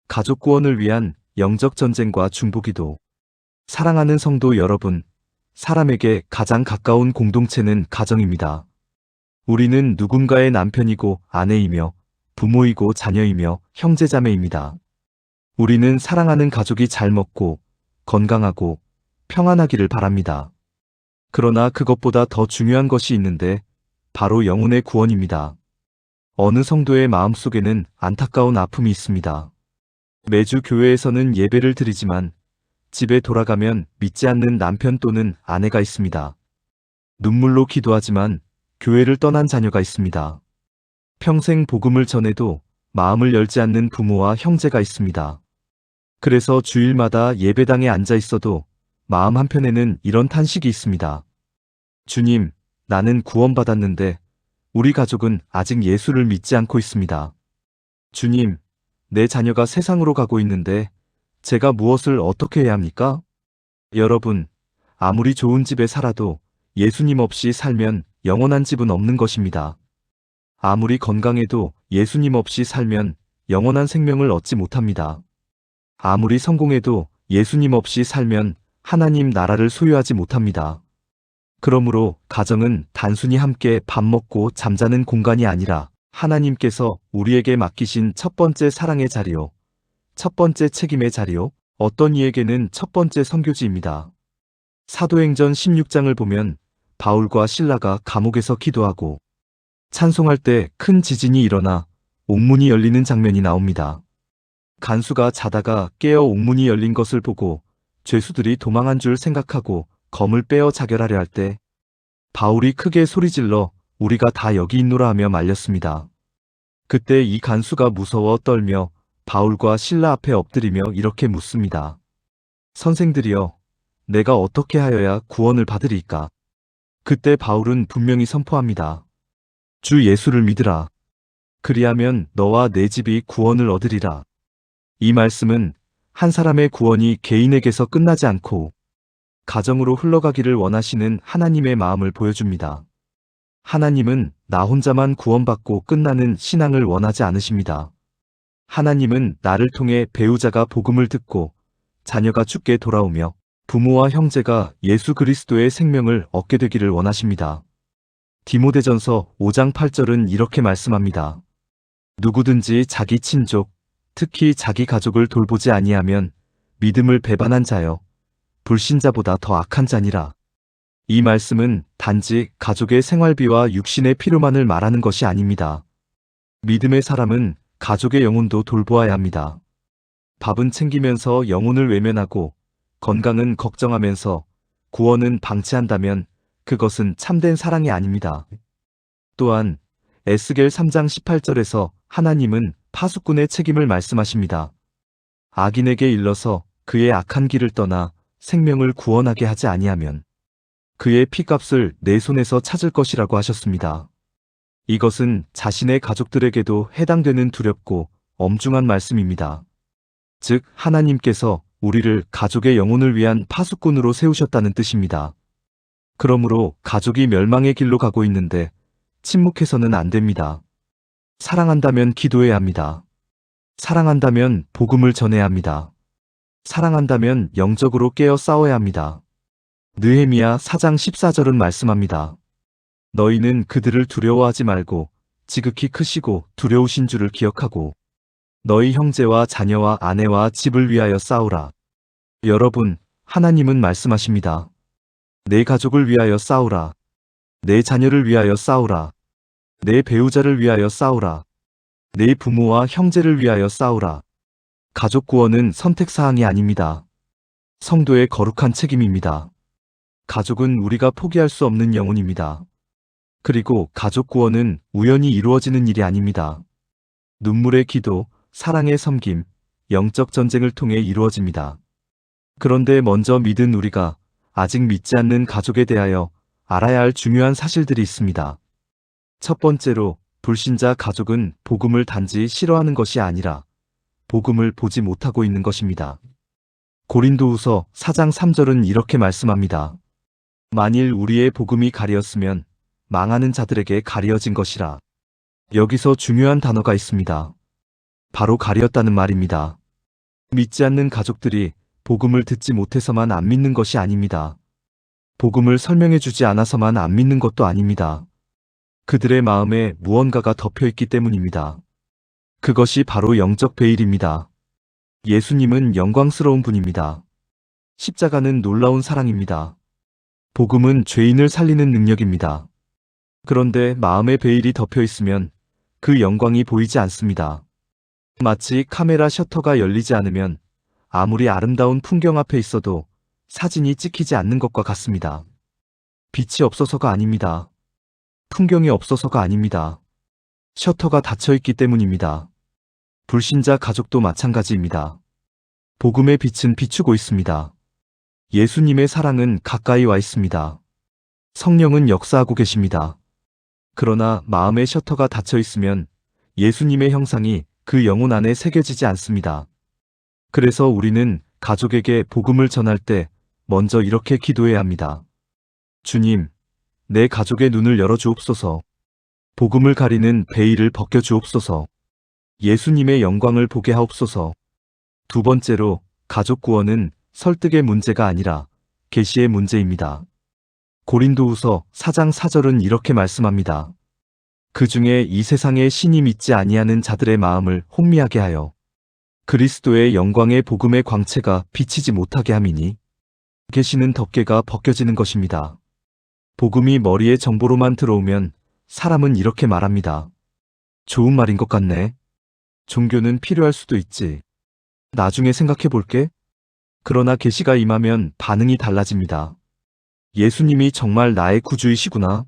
가족 구원을 위한 영적 전쟁과 중보기도. 사랑하는 성도 여러분, 사람에게 가장 가까운 공동체는 가정입니다. 우리는 누군가의 남편이고 아내이며 부모이고 자녀이며 형제자매입니다. 우리는 사랑하는 가족이 잘 먹고 건강하고 평안하기를 바랍니다. 그러나 그것보다 더 중요한 것이 있는데 바로 영혼의 구원입니다. 어느 성도의 마음속에는 안타까운 아픔이 있습니다. 매주 교회에서는 예배를 드리지만 집에 돌아가면 믿지 않는 남편 또는 아내가 있습니다. 눈물로 기도하지만 교회를 떠난 자녀가 있습니다. 평생 복음을 전해도 마음을 열지 않는 부모와 형제가 있습니다. 그래서 주일마다 예배당에 앉아 있어도 마음 한편에는 이런 탄식이 있습니다. 주님, 나는 구원받았는데 우리 가족은 아직 예수를 믿지 않고 있습니다. 주님, 내 자녀가 세상으로 가고 있는데 제가 무엇을 어떻게 해야 합니까? 여러분, 아무리 좋은 집에 살아도 예수님 없이 살면 영원한 집은 없는 것입니다. 아무리 건강해도 예수님 없이 살면 영원한 생명을 얻지 못합니다. 아무리 성공해도 예수님 없이 살면 하나님 나라를 소유하지 못합니다. 그러므로 가정은 단순히 함께 밥 먹고 잠자는 공간이 아니라 하나님께서 우리에게 맡기신 첫 번째 사랑의 자리요, 첫 번째 책임의 자리요, 어떤 이에게는 첫 번째 선교지입니다. 사도행전 16장을 보면 바울과 실라가 감옥에서 기도하고 찬송할 때 큰 지진이 일어나 옥문이 열리는 장면이 나옵니다. 간수가 자다가 깨어 옥문이 열린 것을 보고 죄수들이 도망한 줄 생각하고 검을 빼어 자결하려 할 때 바울이 크게 소리질러 우리가 다 여기 있노라 하며 말렸습니다. 그때 이 간수가 무서워 떨며 바울과 실라 앞에 엎드리며 이렇게 묻습니다. 선생들이여, 내가 어떻게 하여야 구원을 받으리이까? 그때 바울은 분명히 선포합니다. 주 예수를 믿으라. 그리하면 너와 내 집이 구원을 얻으리라. 이 말씀은 한 사람의 구원이 개인에게서 끝나지 않고 가정으로 흘러가기를 원하시는 하나님의 마음을 보여줍니다. 하나님은 나 혼자만 구원받고 끝나는 신앙을 원하지 않으십니다. 하나님은 나를 통해 배우자가 복음을 듣고 자녀가 죽게 돌아오며 부모와 형제가 예수 그리스도의 생명을 얻게 되기를 원하십니다. 디모데전서 5장 8절은 이렇게 말씀합니다. 누구든지 자기 친족, 특히 자기 가족을 돌보지 아니하면 믿음을 배반한 자여 불신자보다 더 악한 자니라. 이 말씀은 단지 가족의 생활비와 육신의 필요만을 말하는 것이 아닙니다. 믿음의 사람은 가족의 영혼도 돌보아야 합니다. 밥은 챙기면서 영혼을 외면하고 건강은 걱정하면서 구원은 방치한다면 그것은 참된 사랑이 아닙니다. 또한 에스겔 3장 18절에서 하나님은 파수꾼의 책임을 말씀하십니다. 악인에게 일러서 그의 악한 길을 떠나 생명을 구원하게 하지 아니하면 그의 피값을 내 손에서 찾을 것이라고 하셨습니다. 이것은 자신의 가족들에게도 해당되는 두렵고 엄중한 말씀입니다. 즉, 하나님께서 우리를 가족의 영혼을 위한 파수꾼으로 세우셨다는 뜻입니다. 그러므로 가족이 멸망의 길로 가고 있는데 침묵해서는 안 됩니다. 사랑한다면 기도해야 합니다. 사랑한다면 복음을 전해야 합니다. 사랑한다면 영적으로 깨어 싸워야 합니다. 느헤미야 4장 14절은 말씀합니다. 너희는 그들을 두려워하지 말고 지극히 크시고 두려우신 줄을 기억하고 너희 형제와 자녀와 아내와 집을 위하여 싸우라. 여러분, 하나님은 말씀하십니다. 내 가족을 위하여 싸우라. 내 자녀를 위하여 싸우라. 내 배우자를 위하여 싸우라. 내 부모와 형제를 위하여 싸우라. 가족 구원은 선택사항이 아닙니다. 성도의 거룩한 책임입니다. 가족은 우리가 포기할 수 없는 영혼입니다. 그리고 가족 구원은 우연히 이루어지는 일이 아닙니다. 눈물의 기도, 사랑의 섬김, 영적 전쟁을 통해 이루어집니다. 그런데 먼저 믿은 우리가 아직 믿지 않는 가족에 대하여 알아야 할 중요한 사실들이 있습니다. 첫 번째로, 불신자 가족은 복음을 단지 싫어하는 것이 아니라 복음을 보지 못하고 있는 것입니다. 고린도후서 4장 3절은 이렇게 말씀합니다. 만일 우리의 복음이 가리었으면 망하는 자들에게 가리어진 것이라. 여기서 중요한 단어가 있습니다. 바로 가리었다는 말입니다. 믿지 않는 가족들이 복음을 듣지 못해서만 안 믿는 것이 아닙니다. 복음을 설명해 주지 않아서만 안 믿는 것도 아닙니다. 그들의 마음에 무언가가 덮여 있기 때문입니다. 그것이 바로 영적 베일입니다. 예수님은 영광스러운 분입니다. 십자가는 놀라운 사랑입니다. 복음은 죄인을 살리는 능력입니다. 그런데 마음의 베일이 덮여 있으면 그 영광이 보이지 않습니다. 마치 카메라 셔터가 열리지 않으면 아무리 아름다운 풍경 앞에 있어도 사진이 찍히지 않는 것과 같습니다. 빛이 없어서가 아닙니다. 풍경이 없어서가 아닙니다. 셔터가 닫혀 있기 때문입니다. 불신자 가족도 마찬가지입니다. 복음의 빛은 비추고 있습니다. 예수님의 사랑은 가까이 와 있습니다. 성령은 역사하고 계십니다. 그러나 마음의 셔터가 닫혀 있으면 예수님의 형상이 그 영혼 안에 새겨지지 않습니다. 그래서 우리는 가족에게 복음을 전할 때 먼저 이렇게 기도해야 합니다. 주님, 내 가족의 눈을 열어주옵소서. 복음을 가리는 베일을 벗겨주옵소서. 예수님의 영광을 보게 하옵소서. 두 번째로, 가족 구원은 설득의 문제가 아니라 계시의 문제입니다. 고린도후서 4장 4절은 이렇게 말씀합니다. 그 중에 이 세상에 신이 믿지 아니하는 자들의 마음을 혼미하게 하여 그리스도의 영광의 복음의 광채가 비치지 못하게 함이니 계시는 덮개가 벗겨지는 것입니다. 복음이 머리에 정보로만 들어오면 사람은 이렇게 말합니다. 좋은 말인 것 같네. 종교는 필요할 수도 있지. 나중에 생각해 볼게. 그러나 계시가 임하면 반응이 달라집니다. 예수님이 정말 나의 구주이시구나.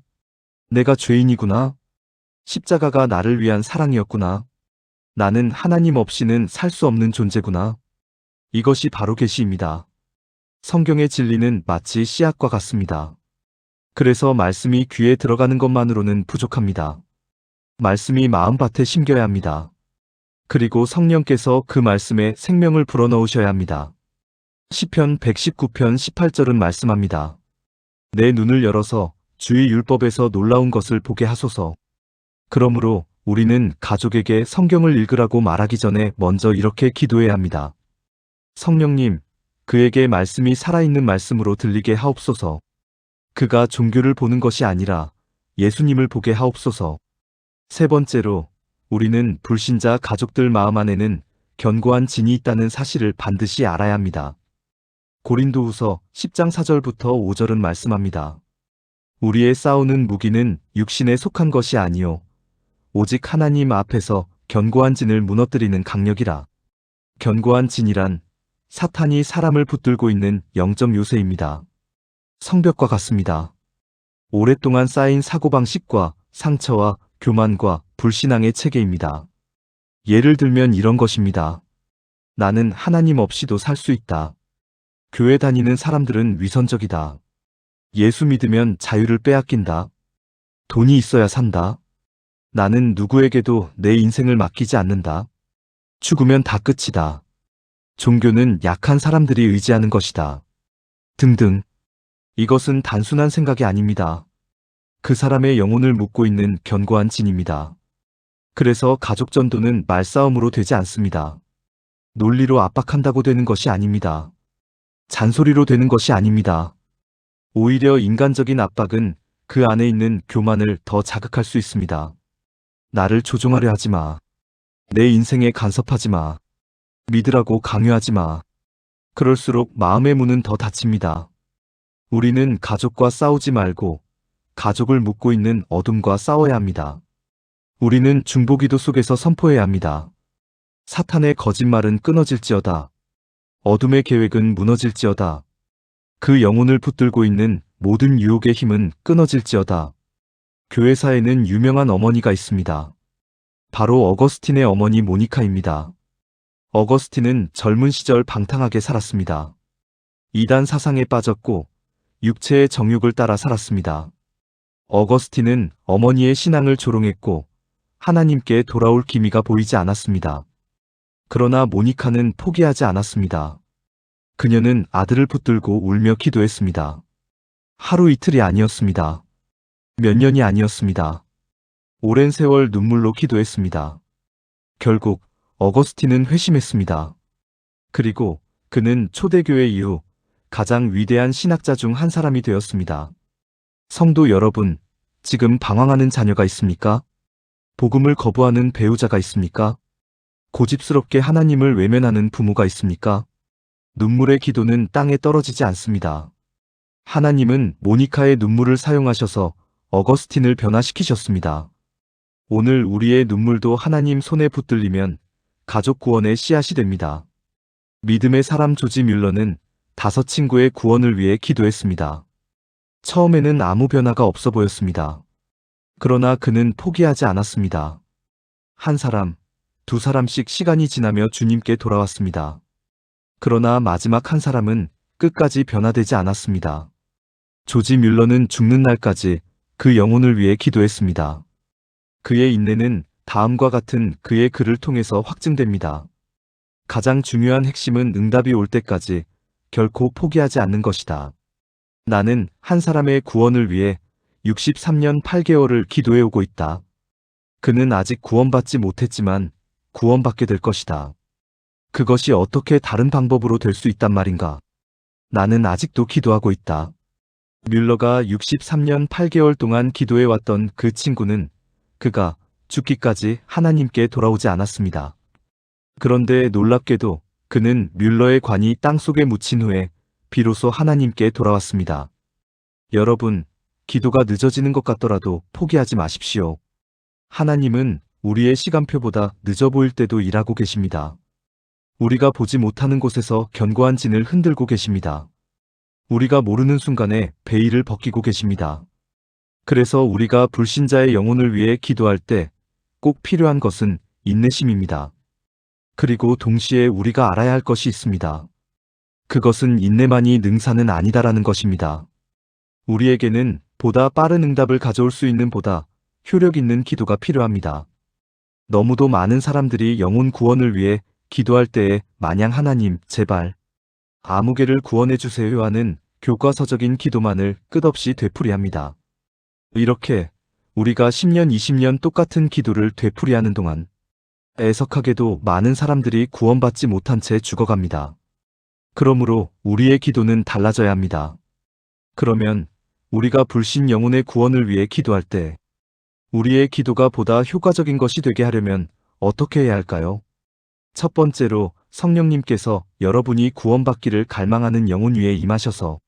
내가 죄인이구나. 십자가가 나를 위한 사랑이었구나. 나는 하나님 없이는 살 수 없는 존재구나. 이것이 바로 계시입니다. 성경의 진리는 마치 씨앗과 같습니다. 그래서 말씀이 귀에 들어가는 것만으로는 부족합니다. 말씀이 마음밭에 심겨야 합니다. 그리고 성령께서 그 말씀에 생명을 불어넣으셔야 합니다. 시편 119편 18절은 말씀합니다. 내 눈을 열어서 주의 율법에서 놀라운 것을 보게 하소서. 그러므로 우리는 가족에게 성경을 읽으라고 말하기 전에 먼저 이렇게 기도해야 합니다. 성령님, 그에게 말씀이 살아있는 말씀으로 들리게 하옵소서. 그가 종교를 보는 것이 아니라 예수님을 보게 하옵소서. 세 번째로, 우리는 불신자 가족들 마음 안에는 견고한 진이 있다는 사실을 반드시 알아야 합니다. 고린도후서 10장 4절부터 5절은 말씀합니다. 우리의 싸우는 무기는 육신에 속한 것이 아니요 오직 하나님 앞에서 견고한 진을 무너뜨리는 강력이라. 견고한 진이란 사탄이 사람을 붙들고 있는 영적 요새입니다. 성벽과 같습니다. 오랫동안 쌓인 사고방식과 상처와 교만과 불신앙의 체계입니다. 예를 들면 이런 것입니다. 나는 하나님 없이도 살 수 있다. 교회 다니는 사람들은 위선적이다. 예수 믿으면 자유를 빼앗긴다. 돈이 있어야 산다. 나는 누구에게도 내 인생을 맡기지 않는다. 죽으면 다 끝이다. 종교는 약한 사람들이 의지하는 것이다. 등등. 이것은 단순한 생각이 아닙니다. 그 사람의 영혼을 묻고 있는 견고한 진입니다. 그래서 가족 전도는 말싸움으로 되지 않습니다. 논리로 압박한다고 되는 것이 아닙니다. 잔소리로 되는 것이 아닙니다. 오히려 인간적인 압박은 그 안에 있는 교만을 더 자극할 수 있습니다. 나를 조종하려 하지 마. 내 인생에 간섭하지 마. 믿으라고 강요하지 마. 그럴수록 마음의 문은 더 닫힙니다. 우리는 가족과 싸우지 말고 가족을 묶고 있는 어둠과 싸워야 합니다. 우리는 중보기도 속에서 선포해야 합니다. 사탄의 거짓말은 끊어질지어다. 어둠의 계획은 무너질지어다. 그 영혼을 붙들고 있는 모든 유혹의 힘은 끊어질지어다. 교회사에는 유명한 어머니가 있습니다. 바로 어거스틴의 어머니 모니카입니다. 어거스틴은 젊은 시절 방탕하게 살았습니다. 이단 사상에 빠졌고 육체의 정욕을 따라 살았습니다. 어거스틴은 어머니의 신앙을 조롱했고 하나님께 돌아올 기미가 보이지 않았습니다. 그러나 모니카는 포기하지 않았습니다. 그녀는 아들을 붙들고 울며 기도했습니다. 하루 이틀이 아니었습니다. 몇 년이 아니었습니다. 오랜 세월 눈물로 기도했습니다. 결국 어거스틴은 회심했습니다. 그리고 그는 초대교회 이후 가장 위대한 신학자 중 한 사람이 되었습니다. 성도 여러분, 지금 방황하는 자녀가 있습니까? 복음을 거부하는 배우자가 있습니까? 고집스럽게 하나님을 외면하는 부모가 있습니까? 눈물의 기도는 땅에 떨어지지 않습니다. 하나님은 모니카의 눈물을 사용하셔서 어거스틴을 변화시키셨습니다. 오늘 우리의 눈물도 하나님 손에 붙들리면 가족 구원의 씨앗이 됩니다. 믿음의 사람 조지 뮬러는 5 친구의 구원을 위해 기도했습니다. 처음에는 아무 변화가 없어 보였습니다. 그러나 그는 포기하지 않았습니다. 한 사람, 2 사람씩 시간이 지나며 주님께 돌아왔습니다. 그러나 마지막 한 사람은 끝까지 변화되지 않았습니다. 조지 뮬러는 죽는 날까지 그 영혼을 위해 기도했습니다. 그의 인내는 다음과 같은 그의 글을 통해서 확증됩니다. 가장 중요한 핵심은 응답이 올 때까지 결코 포기하지 않는 것이다. 나는 한 사람의 구원을 위해 63년 8개월을 기도해 오고 있다. 그는 아직 구원받지 못했지만 구원받게 될 것이다. 그것이 어떻게 다른 방법으로 될 수 있단 말인가? 나는 아직도 기도하고 있다. 뮬러가 63년 8개월 동안 기도해 왔던 그 친구는 그가 죽기까지 하나님께 돌아오지 않았습니다. 그런데 놀랍게도 그는 뮬러의 관이 땅속에 묻힌 후에 비로소 하나님께 돌아왔습니다. 여러분, 기도가 늦어지는 것 같더라도 포기하지 마십시오. 하나님은 우리의 시간표보다 늦어 보일 때도 일하고 계십니다. 우리가 보지 못하는 곳에서 견고한 진을 흔들고 계십니다. 우리가 모르는 순간에 베일을 벗기고 계십니다. 그래서 우리가 불신자의 영혼을 위해 기도할 때 꼭 필요한 것은 인내심입니다. 그리고 동시에 우리가 알아야 할 것이 있습니다. 그것은 인내만이 능사는 아니다라는 것입니다. 우리에게는 보다 빠른 응답을 가져올 수 있는 보다 효력 있는 기도가 필요합니다. 너무도 많은 사람들이 영혼 구원을 위해 기도할 때에 마냥 하나님, 제발 아무개를 구원해 주세요 하는 교과서적인 기도만을 끝없이 되풀이합니다. 이렇게 우리가 10년, 20년 똑같은 기도를 되풀이하는 동안 애석하게도 많은 사람들이 구원받지 못한 채 죽어갑니다. 그러므로 우리의 기도는 달라져야 합니다. 그러면 우리가 불신 영혼의 구원을 위해 기도할 때 우리의 기도가 보다 효과적인 것이 되게 하려면 어떻게 해야 할까요? 첫 번째로 성령님께서 여러분이 구원받기를 갈망하는 영혼 위에 임하셔서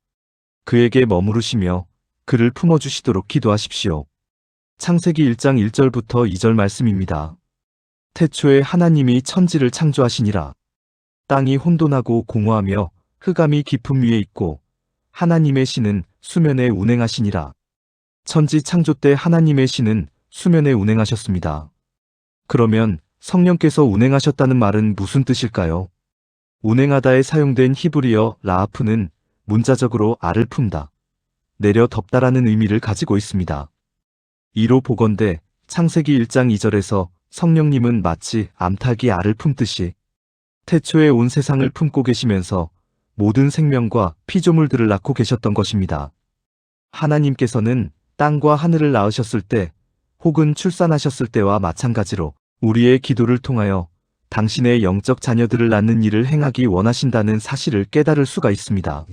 그에게 머무르시며 그를 품어주시도록 기도하십시오. 창세기 1장 1절부터 2절 말씀입니다. 태초에 하나님이 천지를 창조하시니라. 땅이 혼돈하고 공허하며 흑암이 깊음 위에 있고 하나님의 신은 수면에 운행하시니라. 천지 창조 때 하나님의 신은 수면에 운행하셨습니다. 그러면 성령께서 운행하셨다는 말은 무슨 뜻일까요? 운행하다에 사용된 히브리어 라하프는 문자적으로 알을 품다, 내려 덮다라는 의미를 가지고 있습니다. 이로 보건대 창세기 1장 2절에서 성령님은 마치 암탉이 알을 품듯이 태초에 온 세상을 품고 계시면서 모든 생명과 피조물들을 낳고 계셨던 것입니다. 하나님께서는 땅과 하늘을 낳으셨을 때 혹은 출산하셨을 때와 마찬가지로 우리의 기도를 통하여 당신의 영적 자녀들을 낳는 일을 행하기 원하신다는 사실을 깨달을 수가 있습니다.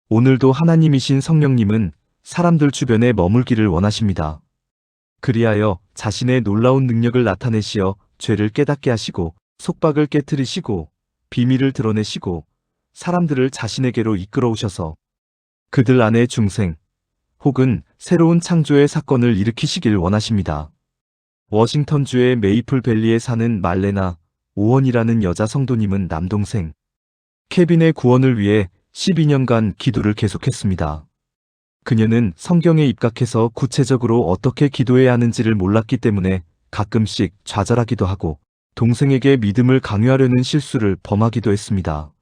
오늘도 하나님이신 성령님은 사람들 주변에 머물기를 원하십니다. 그리하여 자신의 놀라운 능력을 나타내시어 죄를 깨닫게 하시고 속박을 깨트리시고 비밀을 드러내시고 사람들을 자신에게로 이끌어 오셔서 그들 안에 중생 혹은 새로운 창조의 사건을 일으키시길 원하십니다. 워싱턴주의 메이플밸리에 사는 말레나 오원이라는 여자 성도님은 남동생 케빈의 구원을 위해 12년간 기도를 계속했습니다. 그녀는 성경에 입각해서 구체적으로 어떻게 기도해야 하는지를 몰랐기 때문에 가끔씩 좌절하기도 하고 동생에게 믿음을 강요하려는 실수를 범하기도 했습니다.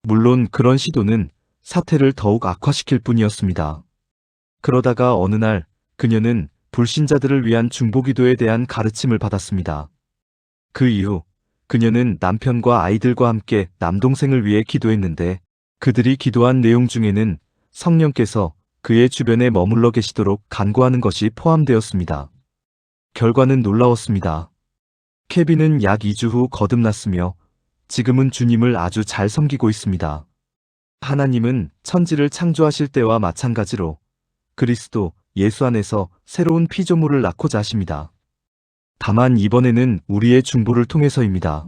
물론 그런 시도는 사태를 더욱 악화시킬 뿐이었습니다. 그러다가 어느 날 그녀는 불신자들을 위한 중보기도에 대한 가르침을 받았습니다. 그 이후 그녀는 남편과 아이들과 함께 남동생을 위해 기도했는데 그들이 기도한 내용 중에는 성령께서 그의 주변에 머물러 계시도록 간구하는 것이 포함되었습니다. 결과는 놀라웠습니다. 케빈은 약 2주 후 거듭났으며 지금은 주님을 아주 잘 섬기고 있습니다. 하나님은 천지를 창조하실 때와 마찬가지로 그리스도 예수 안에서 새로운 피조물을 낳고자 하십니다. 다만 이번에는 우리의 중보를 통해서입니다.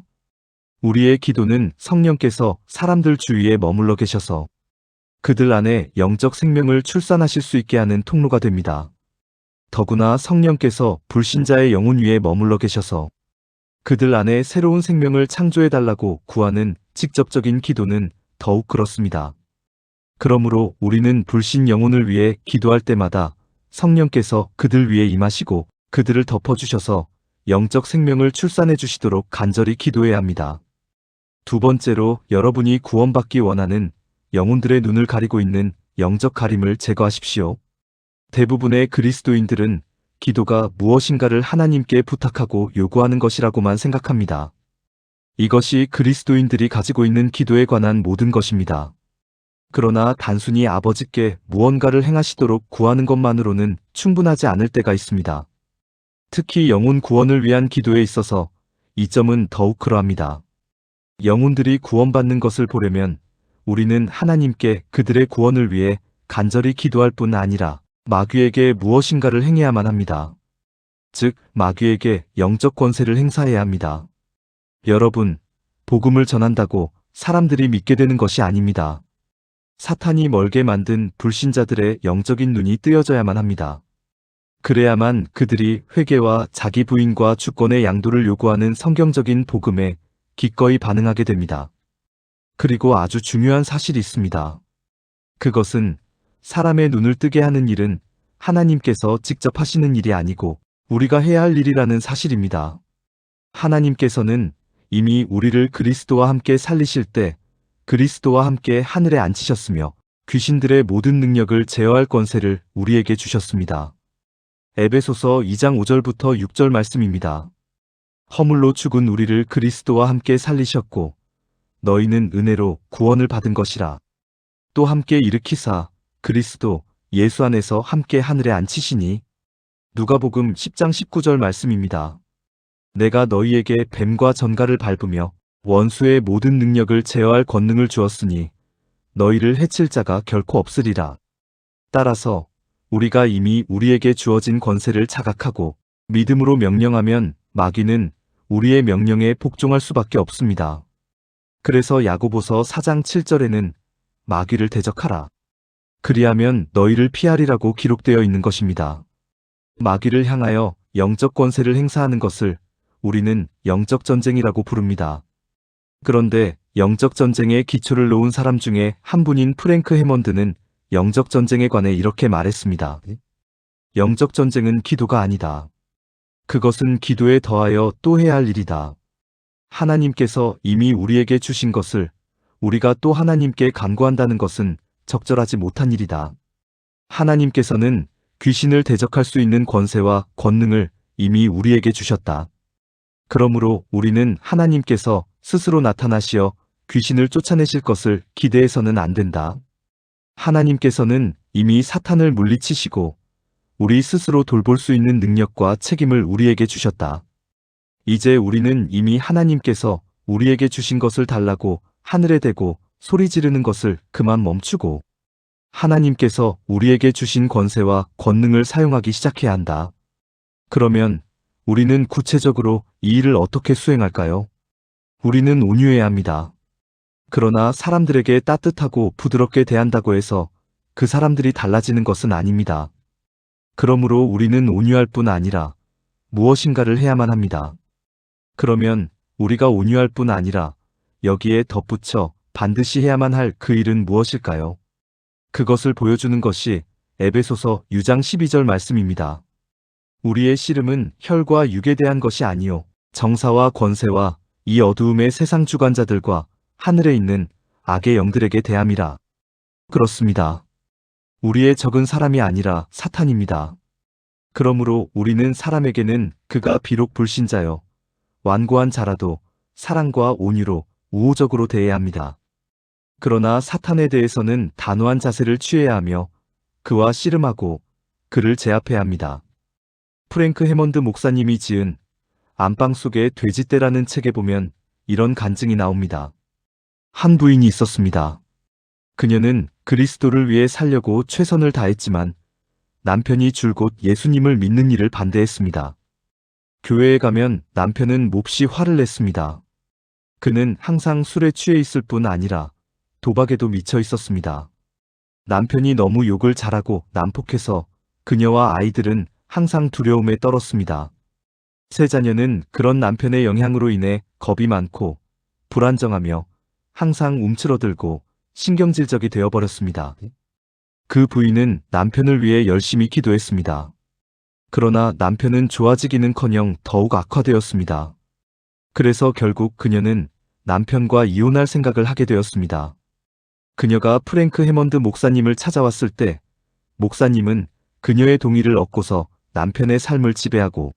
우리의 기도는 성령께서 사람들 주위에 머물러 계셔서 그들 안에 영적 생명을 출산하실 수 있게 하는 통로가 됩니다. 더구나 성령께서 불신자의 영혼 위에 머물러 계셔서 그들 안에 새로운 생명을 창조해달라고 구하는 직접적인 기도는 더욱 그렇습니다. 그러므로 우리는 불신 영혼을 위해 기도할 때마다 성령께서 그들 위에 임하시고 그들을 덮어주셔서 영적 생명을 출산해 주시도록 간절히 기도해야 합니다. 두 번째로 여러분이 구원받기 원하는 영혼들의 눈을 가리고 있는 영적 가림을 제거하십시오. 대부분의 그리스도인들은 기도가 무엇인가를 하나님께 부탁하고 요구하는 것이라고만 생각합니다. 이것이 그리스도인들이 가지고 있는 기도에 관한 모든 것입니다. 그러나 단순히 아버지께 무언가를 행하시도록 구하는 것만으로는 충분하지 않을 때가 있습니다. 특히 영혼 구원을 위한 기도에 있어서 이 점은 더욱 그러합니다. 영혼들이 구원받는 것을 보려면 우리는 하나님께 그들의 구원을 위해 간절히 기도할 뿐 아니라 마귀에게 무엇인가를 행해야만 합니다. 즉, 마귀에게 영적 권세를 행사해야 합니다. 여러분, 복음을 전한다고 사람들이 믿게 되는 것이 아닙니다. 사탄이 멀게 만든 불신자들의 영적인 눈이 뜨여져야만 합니다. 그래야만 그들이 회개와 자기 부인과 주권의 양도를 요구하는 성경적인 복음에 기꺼이 반응하게 됩니다. 그리고 아주 중요한 사실이 있습니다. 그것은 사람의 눈을 뜨게 하는 일은 하나님께서 직접 하시는 일이 아니고 우리가 해야 할 일이라는 사실입니다. 하나님께서는 이미 우리를 그리스도와 함께 살리실 때 그리스도와 함께 하늘에 앉히셨으며 귀신들의 모든 능력을 제어할 권세를 우리에게 주셨습니다. 에베소서 2장 5절부터 6절 말씀입니다. 허물로 죽은 우리를 그리스도와 함께 살리셨고 너희는 은혜로 구원을 받은 것이라. 또 함께 일으키사 그리스도 예수 안에서 함께 하늘에 앉히시니. 누가복음 10장 19절 말씀입니다. 내가 너희에게 뱀과 전갈을 밟으며 원수의 모든 능력을 제어할 권능을 주었으니 너희를 해칠 자가 결코 없으리라. 따라서 우리가 이미 우리에게 주어진 권세를 자각하고 믿음으로 명령하면 마귀는 우리의 명령에 복종할 수밖에 없습니다. 그래서 야고보서 4장 7절에는 마귀를 대적하라. 그리하면 너희를 피하리라고 기록되어 있는 것입니다. 마귀를 향하여 영적 권세를 행사하는 것을 우리는 영적 전쟁이라고 부릅니다. 그런데 영적 전쟁에 기초를 놓은 사람 중에 한 분인 프랭크 해먼드는 영적 전쟁에 관해 이렇게 말했습니다. 영적 전쟁은 기도가 아니다. 그것은 기도에 더하여 또 해야 할 일이다. 하나님께서 이미 우리에게 주신 것을 우리가 또 하나님께 간구한다는 것은 적절하지 못한 일이다. 하나님께서는 귀신을 대적할 수 있는 권세와 권능을 이미 우리에게 주셨다. 그러므로 우리는 하나님께서 스스로 나타나시어 귀신을 쫓아내실 것을 기대해서는 안 된다. 하나님께서는 이미 사탄을 물리치시고 우리 스스로 돌볼 수 있는 능력과 책임을 우리에게 주셨다. 이제 우리는 이미 하나님께서 우리에게 주신 것을 달라고 하늘에 대고 소리 지르는 것을 그만 멈추고 하나님께서 우리에게 주신 권세와 권능을 사용하기 시작해야 한다. 그러면 우리는 구체적으로 이 일을 어떻게 수행할까요? 우리는 온유해야 합니다. 그러나 사람들에게 따뜻하고 부드럽게 대한다고 해서 그 사람들이 달라지는 것은 아닙니다. 그러므로 우리는 온유할 뿐 아니라 무엇인가를 해야만 합니다. 그러면 우리가 온유할 뿐 아니라 여기에 덧붙여 반드시 해야만 할 그 일은 무엇일까요? 그것을 보여주는 것이 에베소서 6장 12절 말씀입니다. 우리의 씨름은 혈과 육에 대한 것이 아니요 정사와 권세와 이 어두움의 세상 주관자들과 하늘에 있는 악의 영들에게 대함이라. 그렇습니다. 우리의 적은 사람이 아니라 사탄입니다. 그러므로 우리는 사람에게는 그가 비록 불신자여 완고한 자라도 사랑과 온유로 우호적으로 대해야 합니다. 그러나 사탄에 대해서는 단호한 자세를 취해야 하며 그와 씨름하고 그를 제압해야 합니다. 프랭크 해먼드 목사님이 지은 안방 속의 돼지떼라는 책에 보면 이런 간증이 나옵니다. 한 부인이 있었습니다. 그녀는 그리스도를 위해 살려고 최선을 다했지만 남편이 줄곧 예수님을 믿는 일을 반대했습니다. 교회에 가면 남편은 몹시 화를 냈습니다. 그는 항상 술에 취해 있을 뿐 아니라 도박에도 미쳐 있었습니다. 남편이 너무 욕을 잘하고 난폭해서 그녀와 아이들은 항상 두려움에 떨었습니다. 세 자녀는 그런 남편의 영향으로 인해 겁이 많고 불안정하며 항상 움츠러들고 신경질적이 되어버렸습니다. 그 부인은 남편을 위해 열심히 기도했습니다. 그러나 남편은 좋아지기는커녕 더욱 악화되었습니다. 그래서 결국 그녀는 남편과 이혼할 생각을 하게 되었습니다. 그녀가 프랭크 해먼드 목사님을 찾아왔을 때 목사님은 그녀의 동의를 얻고서 남편의 삶을 지배하고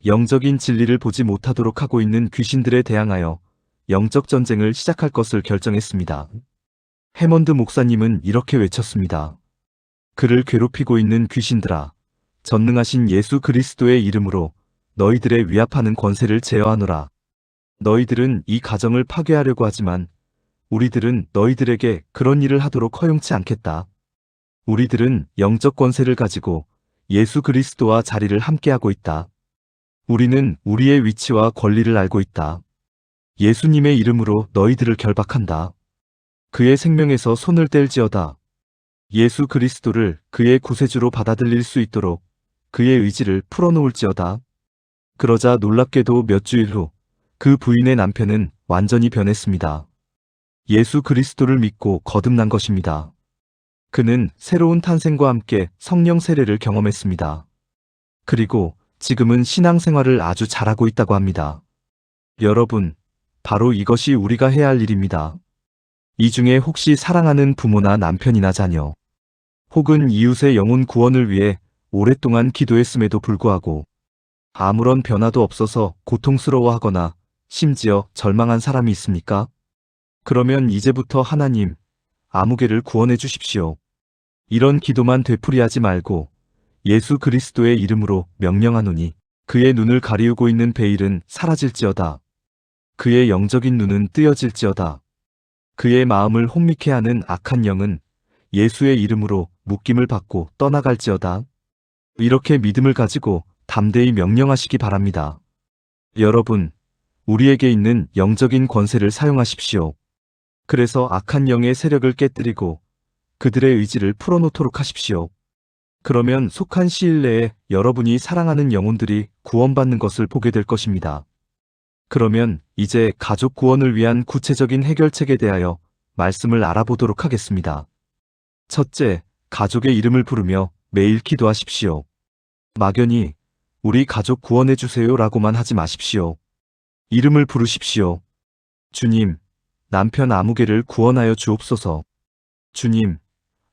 영적인 진리를 보지 못하도록 하고 있는 귀신들에 대항하여 영적 전쟁을 시작할 것을 결정했습니다. 해먼드 목사님은 이렇게 외쳤습니다. 그를 괴롭히고 있는 귀신들아, 전능하신 예수 그리스도의 이름으로 너희들의 위압하는 권세를 제어하노라. 너희들은 이 가정을 파괴하려고 하지만 우리들은 너희들에게 그런 일을 하도록 허용치 않겠다. 우리들은 영적 권세를 가지고 예수 그리스도와 자리를 함께하고 있다. 우리는 우리의 위치와 권리를 알고 있다. 예수님의 이름으로 너희들을 결박한다. 그의 생명에서 손을 뗄지어다. 예수 그리스도를 그의 구세주로 받아들일 수 있도록 그의 의지를 풀어놓을지어다. 그러자 놀랍게도 몇 주일 후 그 부인의 남편은 완전히 변했습니다. 예수 그리스도를 믿고 거듭난 것입니다. 그는 새로운 탄생과 함께 성령 세례를 경험했습니다. 그리고 지금은 신앙생활을 아주 잘하고 있다고 합니다. 여러분, 바로 이것이 우리가 해야 할 일입니다. 이 중에 혹시 사랑하는 부모나 남편이나 자녀, 혹은 이웃의 영혼 구원을 위해 오랫동안 기도했음에도 불구하고 아무런 변화도 없어서 고통스러워하거나 심지어 절망한 사람이 있습니까? 그러면 이제부터 하나님, 아무개를 구원해 주십시오. 이런 기도만 되풀이하지 말고 예수 그리스도의 이름으로 명령하노니 그의 눈을 가리우고 있는 베일은 사라질지어다. 그의 영적인 눈은 뜨여질지어다. 그의 마음을 혼미케 하는 악한 영은 예수의 이름으로 묶임을 받고 떠나갈지어다. 이렇게 믿음을 가지고 담대히 명령하시기 바랍니다. 여러분, 우리에게 있는 영적인 권세를 사용하십시오. 그래서 악한 영의 세력을 깨뜨리고 그들의 의지를 풀어놓도록 하십시오. 그러면 속한 시일 내에 여러분이 사랑하는 영혼들이 구원받는 것을 보게 될 것입니다. 그러면 이제 가족 구원을 위한 구체적인 해결책에 대하여 말씀을 알아보도록 하겠습니다. 첫째, 가족의 이름을 부르며 매일 기도하십시오. 막연히 우리 가족 구원해 주세요 라고만 하지 마십시오. 이름을 부르십시오. 주님, 남편 아무개를 구원하여 주옵소서. 주님,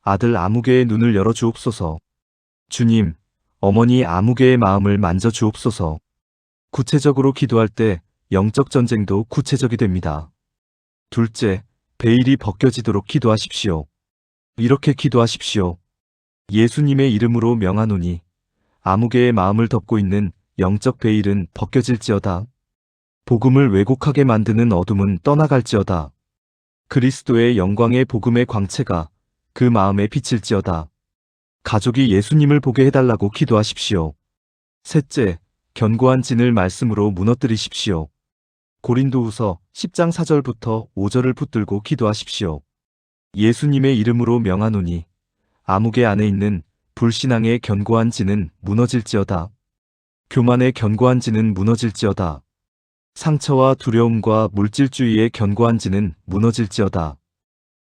아들 아무개의 눈을 열어 주옵소서. 주님, 어머니 아무개의 마음을 만져 주옵소서. 구체적으로 기도할 때 영적 전쟁도 구체적이 됩니다. 둘째, 베일이 벗겨지도록 기도하십시오. 이렇게 기도하십시오. 예수님의 이름으로 명하노니 아무개의 마음을 덮고 있는 영적 베일은 벗겨질지어다. 복음을 왜곡하게 만드는 어둠은 떠나갈지어다. 그리스도의 영광의 복음의 광채가 그 마음에 비칠지어다. 가족이 예수님을 보게 해달라고 기도하십시오. 셋째, 견고한 진을 말씀으로 무너뜨리십시오. 고린도후서 10장 4절부터 5절을 붙들고 기도하십시오. 예수님의 이름으로 명하노니 아무개 안에 있는 불신앙의 견고한 진은 무너질지어다. 교만의 견고한 진은 무너질지어다. 상처와 두려움과 물질주의의 견고한 진은 무너질지어다.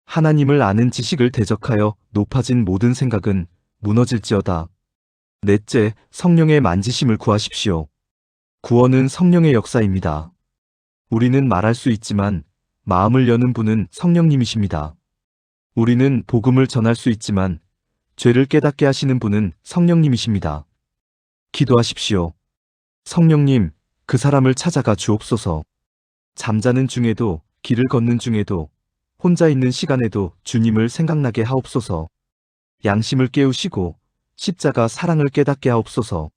하나님을 아는 지식을 대적하여 높아진 모든 생각은 무너질지어다. 넷째, 성령의 만지심을 구하십시오. 구원은 성령의 역사입니다. 우리는 말할 수 있지만 마음을 여는 분은 성령님이십니다. 우리는 복음을 전할 수 있지만 죄를 깨닫게 하시는 분은 성령님이십니다. 기도하십시오. 성령님, 그 사람을 찾아가 주옵소서. 잠자는 중에도, 길을 걷는 중에도, 혼자 있는 시간에도 주님을 생각나게 하옵소서. 양심을 깨우시고 십자가 사랑을 깨닫게 하옵소서.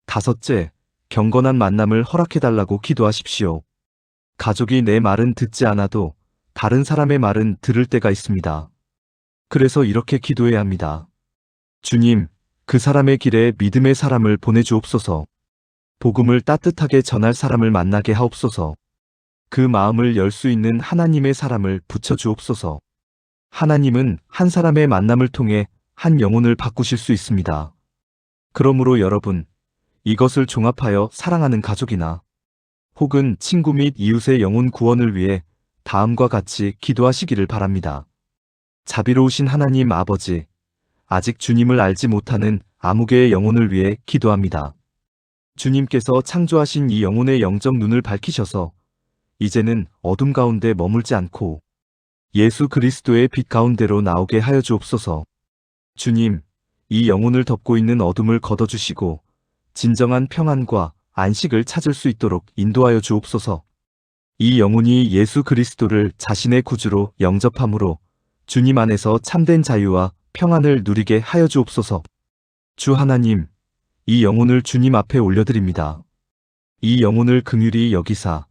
다섯째, 경건한 만남을 허락해달라고 기도하십시오. 가족이 내 말은 듣지 않아도 다른 사람의 말은 들을 때가 있습니다. 그래서 이렇게 기도해야 합니다. 주님, 그 사람의 길에 믿음의 사람을 보내주옵소서. 복음을 따뜻하게 전할 사람을 만나게 하옵소서. 그 마음을 열 수 있는 하나님의 사람을 붙여주옵소서. 하나님은 한 사람의 만남을 통해 한 영혼을 바꾸실 수 있습니다. 그러므로 여러분, 이것을 종합하여 사랑하는 가족이나 혹은 친구 및 이웃의 영혼 구원을 위해 다음과 같이 기도하시기를 바랍니다. 자비로우신 하나님 아버지, 아직 주님을 알지 못하는 아무개의 영혼을 위해 기도합니다. 주님께서 창조하신 이 영혼의 영적 눈을 밝히셔서 이제는 어둠 가운데 머물지 않고 예수 그리스도의 빛 가운데로 나오게 하여 주옵소서. 주님, 이 영혼을 덮고 있는 어둠을 걷어주시고 진정한 평안과 안식을 찾을 수 있도록 인도하여 주옵소서. 이 영혼이 예수 그리스도를 자신의 구주로 영접함으로 주님 안에서 참된 자유와 평안을 누리게 하여 주옵소서. 주 하나님, 이 영혼을 주님 앞에 올려드립니다. 이 영혼을 긍휼히 여기사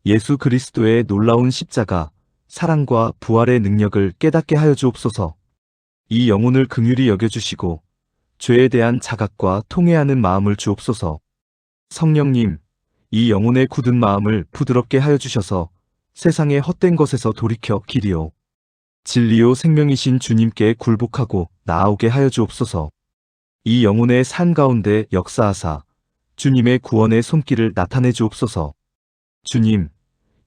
예수 그리스도의 놀라운 십자가, 사랑과 부활의 능력을 깨닫게 하여 주옵소서. 이 영혼을 긍휼히 여겨주시고 죄에 대한 자각과 통회하는 마음을 주옵소서. 성령님, 이 영혼의 굳은 마음을 부드럽게 하여 주셔서 세상의 헛된 것에서 돌이켜 길이요 진리요 생명이신 주님께 굴복하고 나아오게 하여 주옵소서. 이 영혼의 삶 가운데 역사하사 주님의 구원의 손길을 나타내 주옵소서. 주님,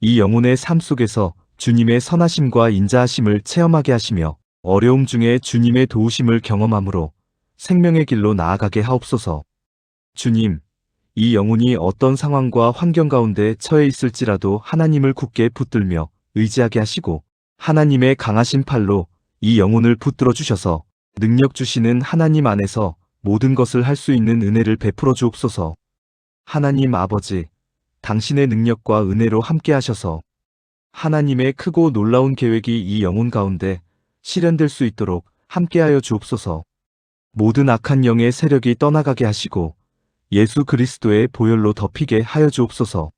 이 영혼의 삶 속에서 주님의 선하심과 인자하심을 체험하게 하시며 어려움 중에 주님의 도우심을 경험함으로 생명의 길로 나아가게 하옵소서. 주님, 이 영혼이 어떤 상황과 환경 가운데 처해 있을지라도 하나님을 굳게 붙들며 의지하게 하시고 하나님의 강하신 팔로 이 영혼을 붙들어 주셔서 능력 주시는 하나님 안에서 모든 것을 할 수 있는 은혜를 베풀어 주옵소서. 하나님 아버지, 당신의 능력과 은혜로 함께 하셔서 하나님의 크고 놀라운 계획이 이 영혼 가운데 실현될 수 있도록 함께하여 주옵소서. 모든 악한 영의 세력이 떠나가게 하시고 예수 그리스도의 보혈로 덮이게 하여 주옵소서.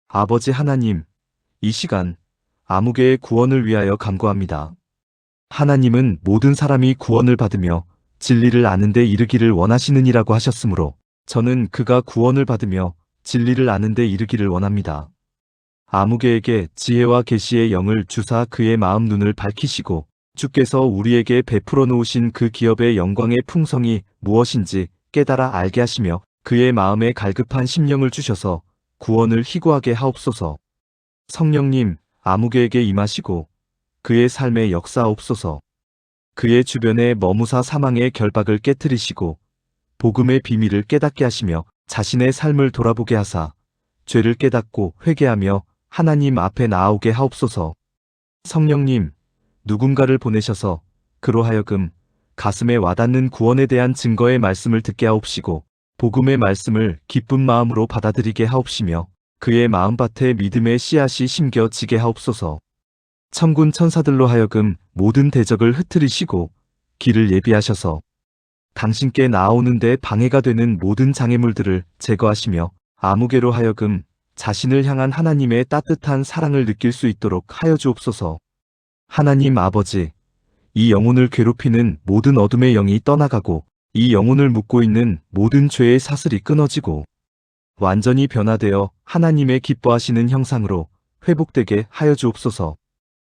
아버지 하나님, 이 시간 아무개의 구원을 위하여 간구합니다. 하나님은 모든 사람이 구원을 받으며 진리를 아는 데 이르기를 원하시느니라고 하셨으므로 저는 그가 구원을 받으며 진리를 아는 데 이르기를 원합니다. 아무개에게 지혜와 계시의 영을 주사 그의 마음 눈을 밝히시고 주께서 우리에게 베풀어 놓으신 그 기업의 영광의 풍성이 무엇인지 깨달아 알게 하시며 그의 마음에 갈급한 심령을 주셔서 구원을 희구하게 하옵소서. 성령님, 아무개에게 임하시고 그의 삶에 역사하옵소서. 그의 주변에 머무사 사망의 결박을 깨뜨리시고 복음의 비밀을 깨닫게 하시며 자신의 삶을 돌아보게 하사 죄를 깨닫고 회개하며 하나님 앞에 나아오게 하옵소서. 성령님, 누군가를 보내셔서 그로 하여금 가슴에 와닿는 구원에 대한 증거의 말씀을 듣게 하옵시고 복음의 말씀을 기쁜 마음으로 받아들이게 하옵시며 그의 마음밭에 믿음의 씨앗이 심겨지게 하옵소서. 천군 천사들로 하여금 모든 대적을 흩트리시고 길을 예비하셔서 당신께 나아오는데 방해가 되는 모든 장애물들을 제거하시며 아무개로 하여금 자신을 향한 하나님의 따뜻한 사랑을 느낄 수 있도록 하여 주옵소서. 하나님 아버지, 이 영혼을 괴롭히는 모든 어둠의 영이 떠나가고 이 영혼을 묶고 있는 모든 죄의 사슬이 끊어지고 완전히 변화되어 하나님의 기뻐하시는 형상으로 회복되게 하여 주옵소서.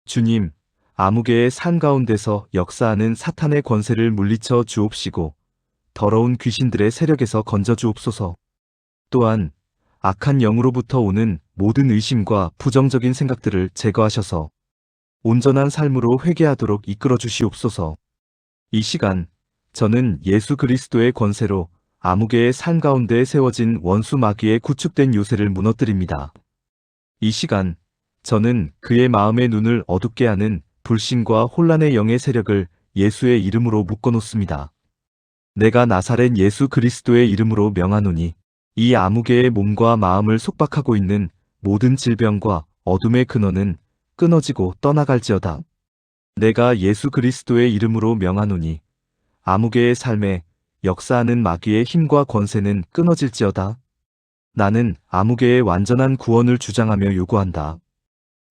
주님, 아무개의 삶 가운데서 역사하는 사탄의 권세를 물리쳐 주옵시고 더러운 귀신들의 세력에서 건져 주옵소서. 또한 악한 영으로부터 오는 모든 의심과 부정적인 생각들을 제거하셔서 온전한 삶으로 회개하도록 이끌어 주시옵소서. 이 시간 저는 예수 그리스도의 권세로 아무개의 삶 가운데 세워진 원수 마귀의 구축된 요새를 무너뜨립니다. 이 시간 저는 그의 마음의 눈을 어둡게 하는 불신과 혼란의 영의 세력을 예수의 이름으로 묶어놓습니다. 내가 나사렛 예수 그리스도의 이름으로 명하노니 이 아무개의 몸과 마음을 속박하고 있는 모든 질병과 어둠의 근원은 끊어지고 떠나갈지어다. 내가 예수 그리스도의 이름으로 명하노니 아무개의 삶에 역사하는 마귀의 힘과 권세는 끊어질지어다. 나는 아무개의 완전한 구원을 주장하며 요구한다.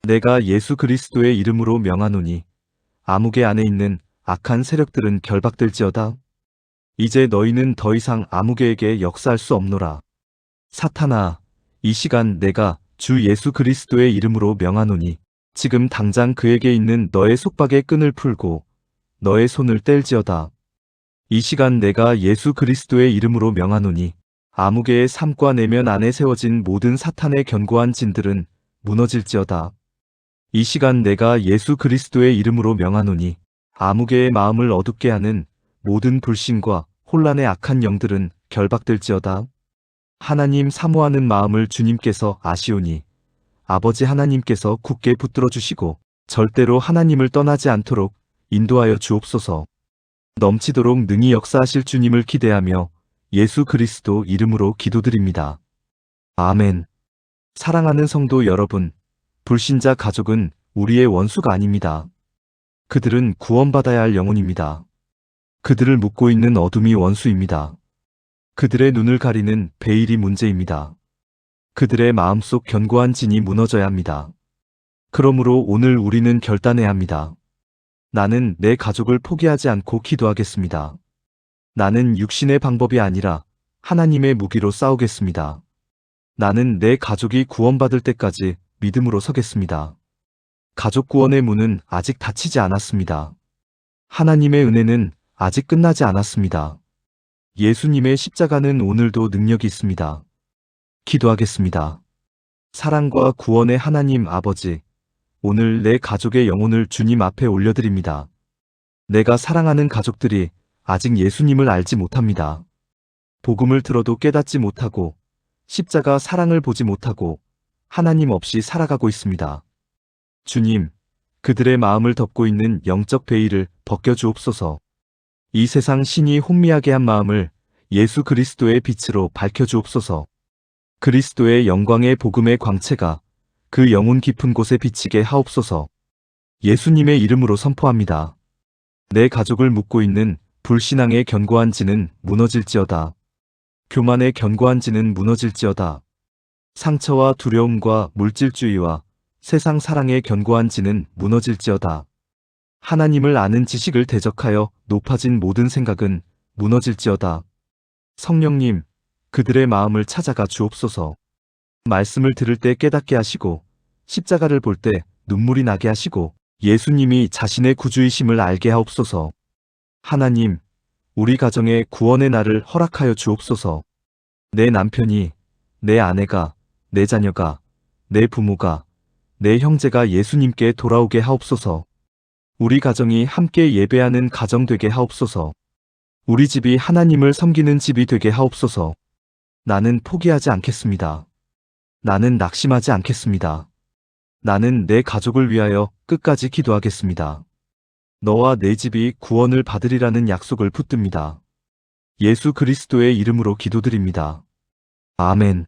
내가 예수 그리스도의 이름으로 명하노니 아무개 안에 있는 악한 세력들은 결박될지어다. 이제 너희는 더 이상 아무개에게 역사할 수 없노라. 사탄아, 이 시간 내가 주 예수 그리스도의 이름으로 명하노니 지금 당장 그에게 있는 너의 속박의 끈을 풀고 너의 손을 뗄지어다. 이 시간 내가 예수 그리스도의 이름으로 명하노니 아무개의 삶과 내면 안에 세워진 모든 사탄의 견고한 진들은 무너질지어다. 이 시간 내가 예수 그리스도의 이름으로 명하노니 아무개의 마음을 어둡게 하는 모든 불신과 혼란의 악한 영들은 결박될지어다. 하나님 사모하는 마음을 주님께서 아시오니 아버지 하나님께서 굳게 붙들어 주시고 절대로 하나님을 떠나지 않도록 인도하여 주옵소서. 넘치도록 능히 역사하실 주님을 기대하며 예수 그리스도 이름으로 기도드립니다. 아멘. 사랑하는 성도 여러분, 불신자 가족은 우리의 원수가 아닙니다. 그들은 구원받아야 할 영혼입니다. 그들을 묶고 있는 어둠이 원수입니다. 그들의 눈을 가리는 베일이 문제입니다. 그들의 마음속 견고한 진이 무너져야 합니다. 그러므로 오늘 우리는 결단해야 합니다. 나는 내 가족을 포기하지 않고 기도하겠습니다. 나는 육신의 방법이 아니라 하나님의 무기로 싸우겠습니다. 나는 내 가족이 구원받을 때까지 믿음으로 서겠습니다. 가족 구원의 문은 아직 닫히지 않았습니다. 하나님의 은혜는 아직 끝나지 않았습니다. 예수님의 십자가는 오늘도 능력이 있습니다. 기도하겠습니다. 사랑과 구원의 하나님 아버지, 오늘 내 가족의 영혼을 주님 앞에 올려드립니다. 내가 사랑하는 가족들이 아직 예수님을 알지 못합니다. 복음을 들어도 깨닫지 못하고 십자가 사랑을 보지 못하고 하나님 없이 살아가고 있습니다. 주님, 그들의 마음을 덮고 있는 영적 베일을 벗겨주옵소서. 이 세상 신이 혼미하게 한 마음을 예수 그리스도의 빛으로 밝혀주옵소서. 그리스도의 영광의 복음의 광채가 그 영혼 깊은 곳에 비치게 하옵소서. 예수님의 이름으로 선포합니다. 내 가족을 묶고 있는 불신앙의 견고한 진은 무너질지어다. 교만의 견고한 진은 무너질지어다. 상처와 두려움과 물질주의와 세상 사랑의 견고한 진은 무너질지어다. 하나님을 아는 지식을 대적하여 높아진 모든 생각은 무너질지어다. 성령님, 그들의 마음을 찾아가 주옵소서. 말씀을 들을 때 깨닫게 하시고 십자가를 볼 때 눈물이 나게 하시고 예수님이 자신의 구주이심을 알게 하옵소서. 하나님, 우리 가정에 구원의 날을 허락하여 주옵소서. 내 남편이, 내 아내가, 내 자녀가, 내 부모가, 내 형제가 예수님께 돌아오게 하옵소서. 우리 가정이 함께 예배하는 가정 되게 하옵소서. 우리 집이 하나님을 섬기는 집이 되게 하옵소서. 나는 포기하지 않겠습니다. 나는 낙심하지 않겠습니다. 나는 내 가족을 위하여 끝까지 기도하겠습니다. 너와 내 집이 구원을 받으리라는 약속을 붙듭니다. 예수 그리스도의 이름으로 기도드립니다. 아멘.